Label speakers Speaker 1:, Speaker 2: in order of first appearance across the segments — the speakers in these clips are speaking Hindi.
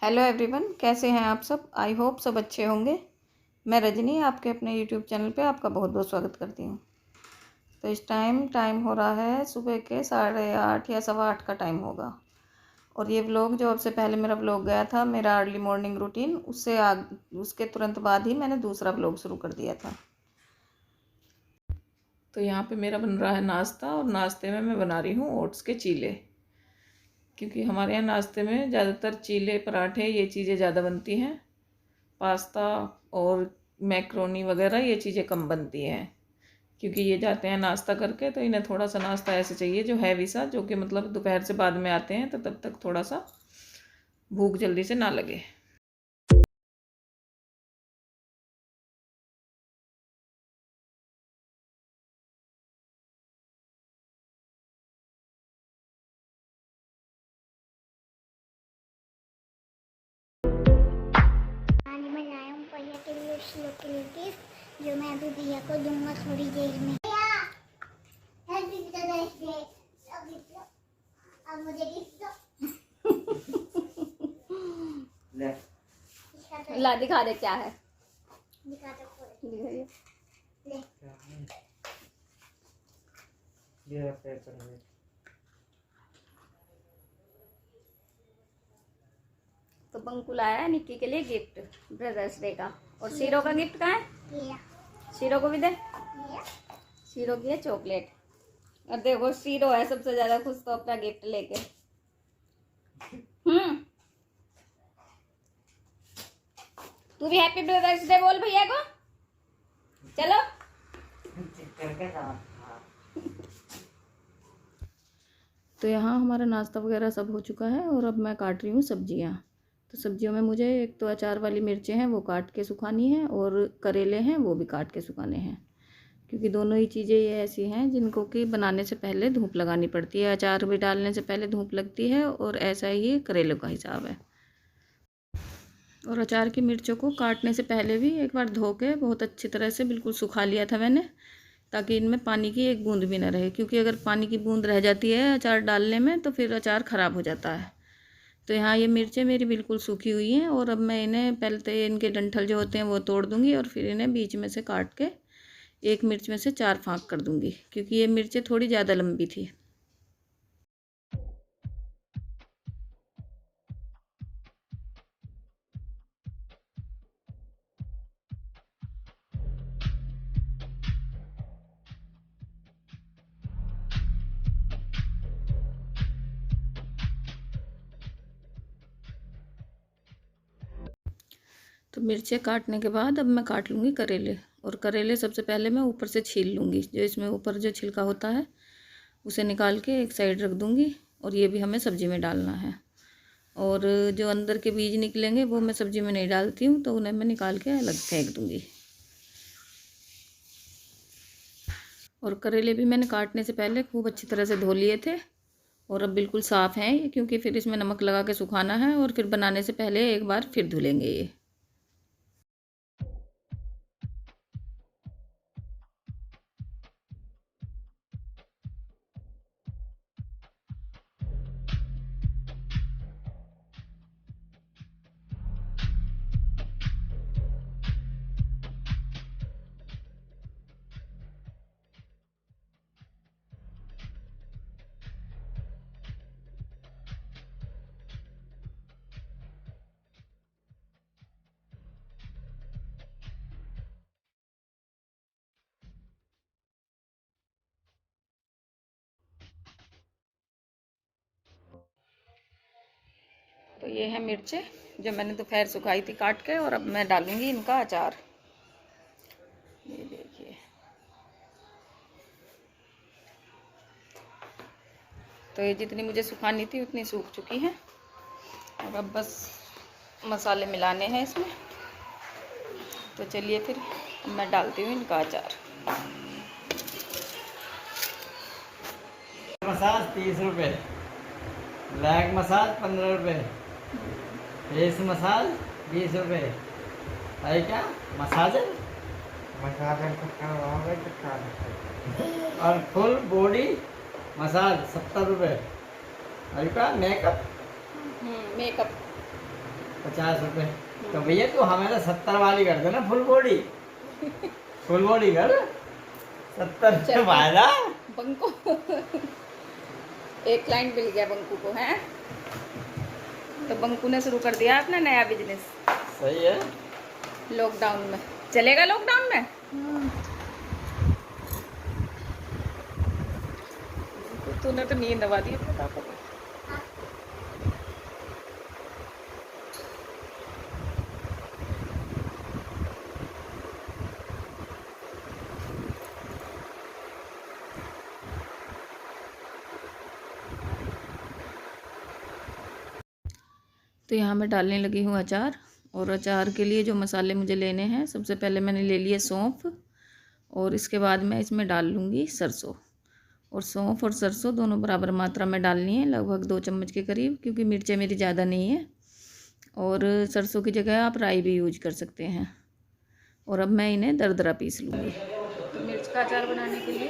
Speaker 1: हेलो एवरीवन, कैसे हैं आप सब। आई होप सब अच्छे होंगे। मैं रजनी आपके अपने यूट्यूब चैनल पे आपका बहुत बहुत स्वागत करती हूँ। तो इस टाइम हो रहा है सुबह के 8:30 या 8:15 का टाइम होगा। और ये व्लॉग जो अब से पहले मेरा व्लॉग गया था, मेरा अर्ली मॉर्निंग रूटीन, उसके तुरंत बाद ही मैंने दूसरा व्लॉग शुरू कर दिया था। तो यहाँ पे मेरा बन रहा है नाश्ता, और नाश्ते में मैं बना रही हूँ ओट्स के चीले। क्योंकि हमारे यहाँ नाश्ते में ज़्यादातर चीले, पराठे, ये चीज़ें ज़्यादा बनती हैं। पास्ता और मैक्रोनी वगैरह ये चीज़ें कम बनती हैं। क्योंकि ये जाते हैं नाश्ता करके, तो इन्हें थोड़ा सा नाश्ता ऐसे चाहिए जो हैवी सा, जो कि मतलब दोपहर से बाद में आते हैं तो तब तक थोड़ा सा भूख जल्दी से ना लगे।
Speaker 2: आज मैं लाया हूँ भैया के लिए चॉकलेट, जो मैं अभी भैया को दूंगा थोड़ी देर में। अब मुझे गिफ्ट दो।
Speaker 3: ला दिखा दे क्या है।
Speaker 2: दिखा दो पूरे।
Speaker 3: दिखाइए।
Speaker 2: ले।
Speaker 4: ये पेपर में
Speaker 3: तो बंकू लाया है निक्की के लिए गिफ्ट ब्रदर्स डे का। और शीरो का गिफ्ट कहाँ है?
Speaker 2: ये
Speaker 3: शीरो को भी दे।
Speaker 2: ये
Speaker 3: शीरो की है चॉकलेट। और देखो शीरो है सबसे ज्यादा खुश तो अपना गिफ्ट लेके। तू भी हैप्पी ब्रदर्स डे बोल भैया को। चलो।
Speaker 1: तो यहाँ हमारा नाश्ता वगैरह सब हो चुका है, और अब मैं काट रही हूँ सब्जियाँ। तो सब्जियों में मुझे एक तो अचार वाली मिर्चें हैं, वो काट के सुखानी है, और करेले हैं वो भी काट के सुखाने हैं। क्योंकि दोनों ही चीज़ें ये ऐसी हैं जिनको कि बनाने से पहले धूप लगानी पड़ती है। अचार भी डालने से पहले धूप लगती है, और ऐसा ही करेलों का हिसाब है। और अचार की मिर्चों को काटने से पहले भी एक बार धो के बहुत अच्छी तरह से बिल्कुल सुखा लिया था मैंने, ताकि इनमें पानी की एक बूंद भी ना रहे। क्योंकि अगर पानी की बूंद रह जाती है अचार डालने में तो फिर अचार ख़राब हो जाता है। तो यहाँ ये मिर्चें मेरी बिल्कुल सूखी हुई हैं, और अब मैं इन्हें पहले तो इनके डंठल जो होते हैं वो तोड़ दूँगी, और फिर इन्हें बीच में से काट के एक मिर्च में से 4 फाँक कर दूँगी। क्योंकि ये मिर्चें थोड़ी ज़्यादा लंबी थी। तो मिर्चें काटने के बाद अब मैं काट लूँगी करेले। और करेले सबसे पहले मैं ऊपर से छील लूँगी। जो इसमें ऊपर जो छिलका होता है उसे निकाल के एक साइड रख दूँगी, और ये भी हमें सब्ज़ी में डालना है। और जो अंदर के बीज निकलेंगे वो मैं सब्ज़ी में नहीं डालती हूँ, तो उन्हें मैं निकाल के अलग फेंक दूँगी। और करेले भी मैंने काटने से पहले खूब अच्छी तरह से धो लिए थे, और अब बिल्कुल साफ़ हैं ये, क्योंकि फिर इसमें नमक लगा के सुखाना है, और फिर बनाने से पहले एक बार फिर धुलेंगे ये। तो ये है मिर्चें जो मैंने दोपहर सुखाई थी काट के, और अब मैं डालूँगी इनका अचार। ये देखिए। तो ये जितनी मुझे सुखानी थी उतनी सूख चुकी है, और अब बस मसाले मिलाने हैं इसमें। तो चलिए फिर मैं डालती हूँ इनका अचार।
Speaker 4: मसाज 30 रुपये, लेग मसाज 15 रुपये, फेस मसाज 20 रुपये। है क्या मसाजर? मसाजर का क्या होगा? और फुल बॉडी मसाज 70 रुपये। है क्या मेकअप?
Speaker 3: मेकअप
Speaker 4: 50 रुपए। तो भैया तू हमें ना 70 वाली कर देना, फुल बॉडी। फुल बॉडी कर 70
Speaker 3: चल।
Speaker 4: वाला।
Speaker 3: बंकू एक क्लाइंट मिल गया बंकू को, है तो बंकू ने शुरू कर दिया अपना नया बिजनेस
Speaker 4: सही है।
Speaker 3: लॉकडाउन में। चलेगा लॉकडाउन में? तूने तो नींद दबा दी अपने पापा को।
Speaker 1: तो यहाँ मैं डालने लगी हूँ अचार। और अचार के लिए जो मसाले मुझे लेने हैं, सबसे पहले मैंने ले लिए सौंफ, और इसके बाद मैं इसमें डाल लूँगी सरसों। और सौंफ और सरसों दोनों बराबर मात्रा में डालनी है, लगभग 2 चम्मच के करीब, क्योंकि मिर्चें मेरी ज़्यादा नहीं है। और सरसों की जगह आप राई भी यूज कर सकते हैं। और अब मैं इन्हें दरदरा पीस लूँगी।
Speaker 3: तो मिर्च का अचार बनाने के लिए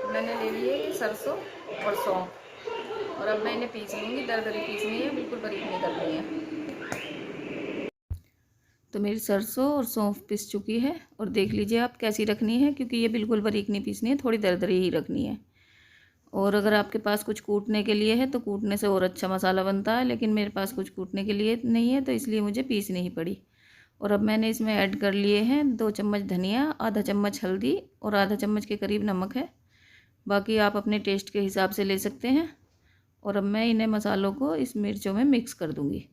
Speaker 3: मैंने ले लिए सरसों और सौंफ, और अब मैं इन्हें पीस लूँगी। दरदरी पीसनी है, बिल्कुल बारीक नहीं करनी है।
Speaker 1: तो मेरी सरसों और सौंफ पिस चुकी है, और देख लीजिए आप कैसी रखनी है, क्योंकि ये बिल्कुल बारीक नहीं पीसनी है, थोड़ी दरदरी ही रखनी है। और अगर आपके पास कुछ कूटने के लिए है तो कूटने से और अच्छा मसाला बनता है, लेकिन मेरे पास कुछ कूटने के लिए नहीं है, तो इसलिए मुझे पीसनी ही पड़ी। और अब मैंने इसमें ऐड कर लिए हैं 2 चम्मच धनिया, आधा चम्मच हल्दी और आधा चम्मच के करीब नमक है। बाकी आप अपने टेस्ट के हिसाब से ले सकते हैं। और अब मैं इन्हें मसालों को इस मिर्चों में मिक्स कर दूँगी।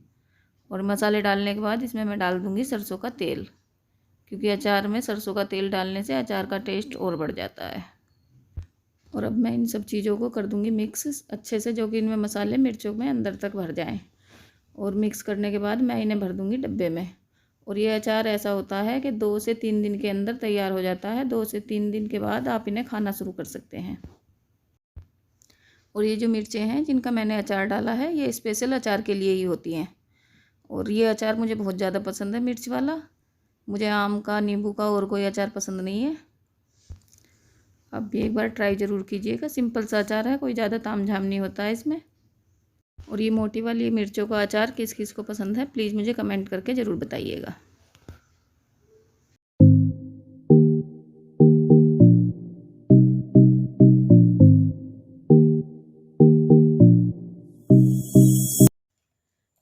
Speaker 1: और मसाले डालने के बाद इसमें मैं डाल दूँगी सरसों का तेल, क्योंकि अचार में सरसों का तेल डालने से अचार का टेस्ट और बढ़ जाता है। और अब मैं इन सब चीज़ों को कर दूँगी मिक्स अच्छे से, जो कि इनमें मसाले मिर्चों में अंदर तक भर जाएं। और मिक्स करने के बाद मैं इन्हें भर दूँगी डब्बे में। और ये अचार ऐसा होता है कि 2 से 3 दिन के अंदर तैयार हो जाता है। 2 से 3 दिन के बाद आप इन्हें खाना शुरू कर सकते हैं। और ये जो मिर्चें हैं जिनका मैंने अचार डाला है, ये स्पेशल अचार के लिए ही होती हैं। और ये अचार मुझे बहुत ज़्यादा पसंद है, मिर्च वाला। मुझे आम का, नींबू का और कोई अचार पसंद नहीं है। अब भी एक बार ट्राई ज़रूर कीजिएगा। सिंपल सा अचार है, कोई ज़्यादा तामझाम नहीं होता है इसमें। और ये मोटी वाली मिर्चों का अचार किस किस को पसंद है, प्लीज़ मुझे कमेंट करके ज़रूर बताइएगा।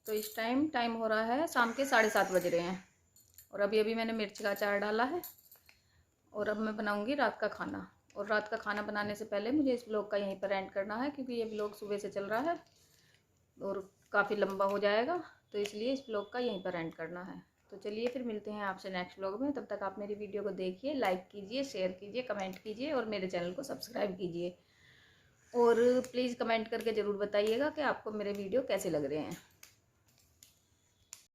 Speaker 3: तो इस टाइम हो रहा है शाम के 7:30 बज रहे हैं। और अभी अभी मैंने मिर्च का अचार डाला है। और अब मैं बनाऊंगी रात का खाना। और रात का खाना बनाने से पहले मुझे इस ब्लॉग का यहीं पर एंड करना है, क्योंकि ये ब्लॉग सुबह से चल रहा है और काफ़ी लंबा हो जाएगा, तो इसलिए इस ब्लॉग का यहीं पर एंड करना है। तो चलिए फिर मिलते हैं आपसे नेक्स्ट ब्लॉग में। तब तक आप मेरी वीडियो को देखिए, लाइक कीजिए, शेयर कीजिए, कमेंट कीजिए और मेरे चैनल को सब्सक्राइब कीजिए। और प्लीज़ कमेंट करके ज़रूर बताइएगा कि आपको मेरे वीडियो कैसे लग रहे हैं।